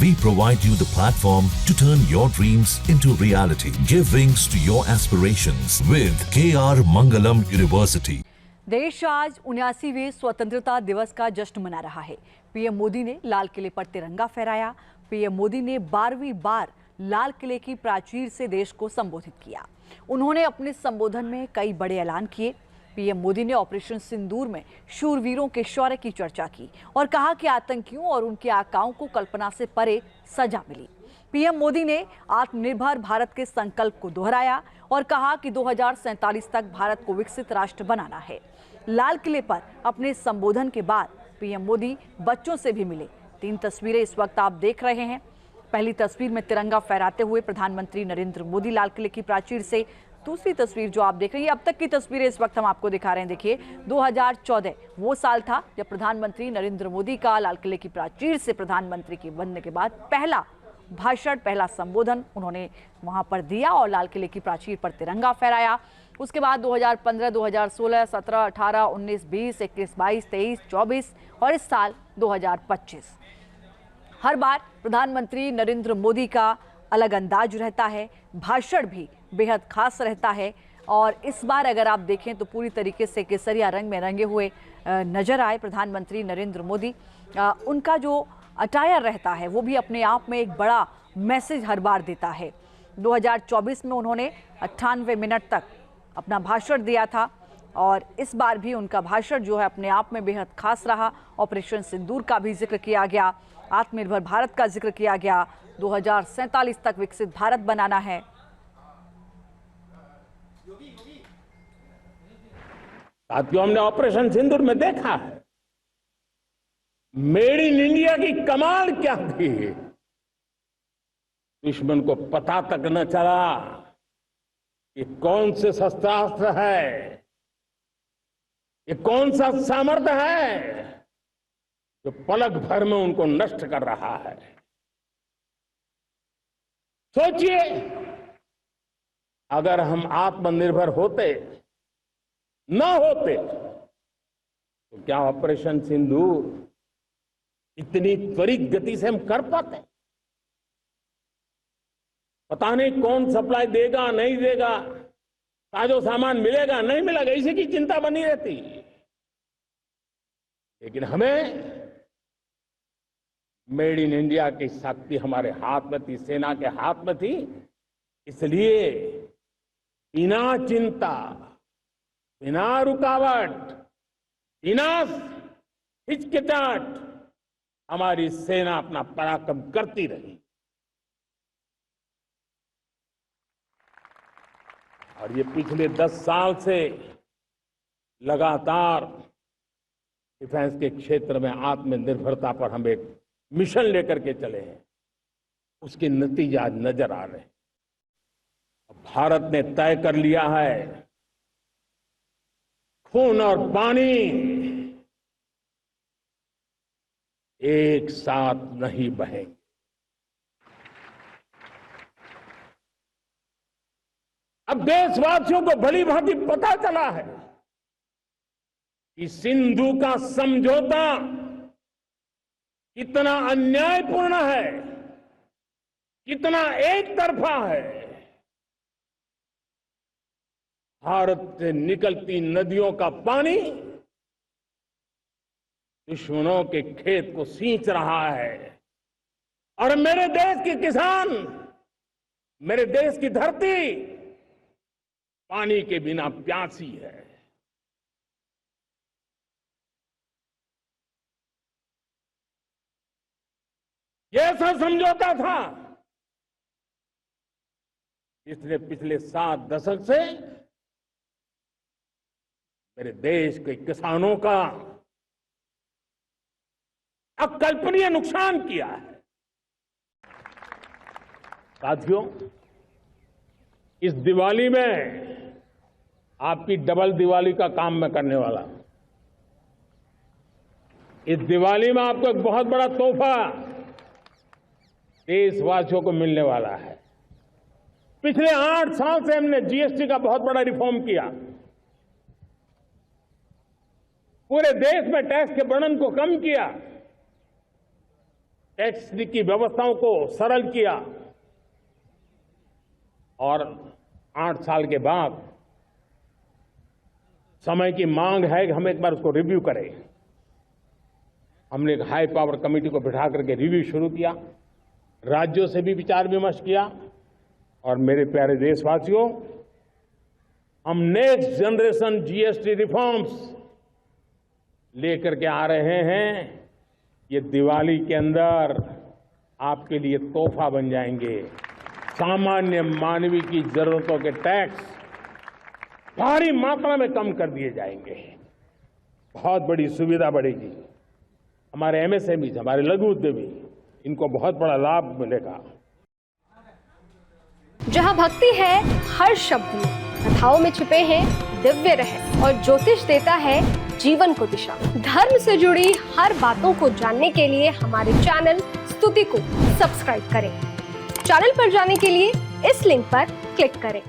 We provide you the platform to turn your dreams into reality. Give wings to your aspirations with KR Mangalam University. देश आज 79वें स्वतंत्रता दिवस का जश्न मना रहा है। पीएम मोदी ने लाल किले पर तिरंगा फहराया। पीएम मोदी ने 12वीं बार लाल किले की प्राचीर से देश को संबोधित किया। उन्होंने अपने संबोधन में कई बड़े ऐलान किए। पीएम मोदी ने ऑपरेशन सिंदूर में शूरवीरों के शौर्य की चर्चा की और कहा कि आतंकियों और उनके आकाओं को कल्पना से परे सजा मिली। पीएम मोदी ने आत्मनिर्भर भारत के संकल्प को दोहराया और कहा कि 2047 तक भारत को विकसित राष्ट्र बनाना है। लाल किले पर अपने संबोधन के बाद पीएम मोदी बच्चों से भी मिले। 3 तस्वीरें इस वक्त आप देख रहे हैं। पहली तस्वीर में तिरंगा फहराते हुए प्रधानमंत्री नरेंद्र मोदी लाल किले की प्राचीर से। दूसरी तस्वीर जो आप देख रहे हैं, अब तक की तस्वीरें इस वक्त हम आपको दिखा रहे हैं। देखिए, 2014 वो साल था जब प्रधानमंत्री नरेंद्र मोदी का लाल किले की प्राचीर से प्रधानमंत्री के बनने के बाद पहला भाषण, पहला संबोधन उन्होंने वहां पर दिया और लाल किले की प्राचीर पर तिरंगा फहराया। उसके बाद 2015, 2016, 17, 18, 19, 20, 21, 22, 23, 24 और इस साल 2025 हर बार प्रधानमंत्री नरेंद्र मोदी का अलग अंदाज रहता है, भाषण भी बेहद खास रहता है। और इस बार अगर आप देखें तो पूरी तरीके से केसरिया रंग में रंगे हुए नजर आए प्रधानमंत्री नरेंद्र मोदी। उनका जो अटायर रहता है वो भी अपने आप में एक बड़ा मैसेज हर बार देता है। 2024 में उन्होंने 98 मिनट तक अपना भाषण दिया था और इस बार भी उनका भाषण जो है अपने आप में बेहद खास रहा। ऑपरेशन सिंदूर का भी जिक्र किया गया, आत्मनिर्भर भारत का जिक्र किया गया, 2047 तक विकसित भारत बनाना है। साथियों, हमने ऑपरेशन सिंदूर में देखा है मेड इन इंडिया की कमाल क्या थी। दुश्मन को पता तक न चला कि कौन से शस्त्रास्त्र है, ये कौन सा सामर्थ्य है जो पलक भर में उनको नष्ट कर रहा है। सोचिए, अगर हम आत्मनिर्भर होते न होते तो क्या ऑपरेशन सिंदूर इतनी त्वरित गति से हम कर पाते? पता नहीं कौन सप्लाई देगा नहीं देगा, ताजो सामान मिलेगा नहीं मिलेगा, इसी की चिंता बनी रहती। लेकिन हमें मेड इन इंडिया की शक्ति हमारे हाथ में थी, सेना के हाथ में थी। इसलिए बिना चिंता, बिना रुकावट, बिना हिचकिचाहट हमारी सेना अपना पराक्रम करती रही। और ये पिछले 10 साल से लगातार डिफेंस के क्षेत्र में आत्मनिर्भरता पर हम एक मिशन लेकर के चले हैं, उसके नतीजे आज नजर आ रहे हैं। भारत ने तय कर लिया है, खून और पानी एक साथ नहीं बहेंगे। अब देशवासियों को भली भांति पता चला है कि सिंधु का समझौता कितना अन्यायपूर्ण है, कितना एक तरफा है। भारत से निकलती नदियों का पानी दुश्मनों के खेत को सींच रहा है और मेरे देश के किसान, मेरे देश की धरती पानी के बिना प्यासी है। ये ऐसा समझौता था जिसने पिछले 7 दशक से मेरे देश के किसानों का अकल्पनीय नुकसान किया है। साथियों, इस दिवाली में आपकी डबल दिवाली का काम मैं करने वाला हूं। इस दिवाली में आपको एक बहुत बड़ा तोहफा देशवासियों को मिलने वाला है। पिछले 8 साल से हमने जीएसटी का बहुत बड़ा रिफॉर्म किया, पूरे देश में टैक्स के बर्डन को कम किया। टैक्स की व्यवस्थाओं को सरल किया और 8 साल के बाद समय की मांग है कि हम एक बार उसको रिव्यू करें। हमने एक हाई पावर कमेटी को बिठा करके रिव्यू शुरू किया, राज्यों से भी विचार विमर्श किया और मेरे प्यारे देशवासियों, हम नेक्स्ट जनरेशन जीएसटी रिफॉर्म्स लेकर के आ रहे हैं। ये दिवाली के अंदर आपके लिए तोहफा बन जाएंगे। सामान्य मानवीय की जरूरतों के टैक्स भारी मात्रा में कम कर दिए जाएंगे। बहुत बड़ी सुविधा बढ़ेगी। हमारे एमएसएमई, हमारे लघु उद्यमी, इनको बहुत बड़ा लाभ मिलेगा। जहां भक्ति है हर शब्द में, कथाओं में छिपे हैं दिव्य रहस्य और ज्योतिष देता है जीवन को दिशा। धर्म से जुड़ी हर बातों को जानने के लिए हमारे चैनल स्तुति को सब्सक्राइब करें। चैनल पर जाने के लिए इस लिंक पर क्लिक करें।